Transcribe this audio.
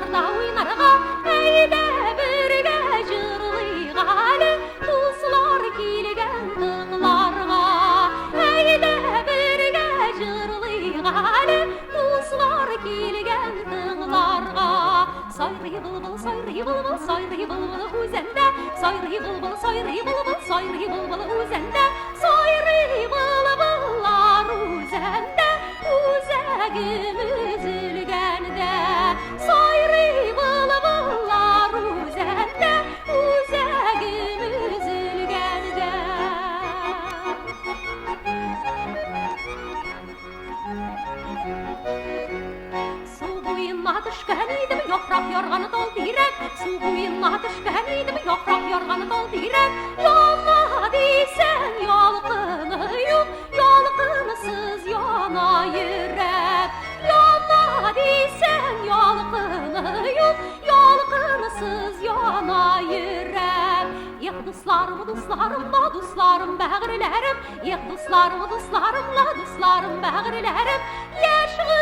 Yollarda oynarga Eyde birge jırlıygalı Dostlar kelgen dağlarga Eyde birge jırlıygalı Dostlar kelgen dağlarga Sayri bulbul, sayri bulbul, sayri bulbul uzende Sayri bulbul, sayri bulbul, sayri bulbul uzende Sayri bulbullar uzende Uzegim üzülgende Sayri bulbullar uzende Uzegim üzülgende Su boyuna düşkən idim, yoxraq yorğanı dol dirək Su boyuna düşkən idim, yoxraq yorğanı dol dirək Yana deysən yalqınıyım, yalqınsız yana yürək Yana deysən yalqınıyım, yalqınsız yana yürək Yıq dostlarım, dostlarımla, dostlarım, bəğrilərim Yıq dostlarım, dostlarımla, dostlarım, bəğrilərim Yaşlı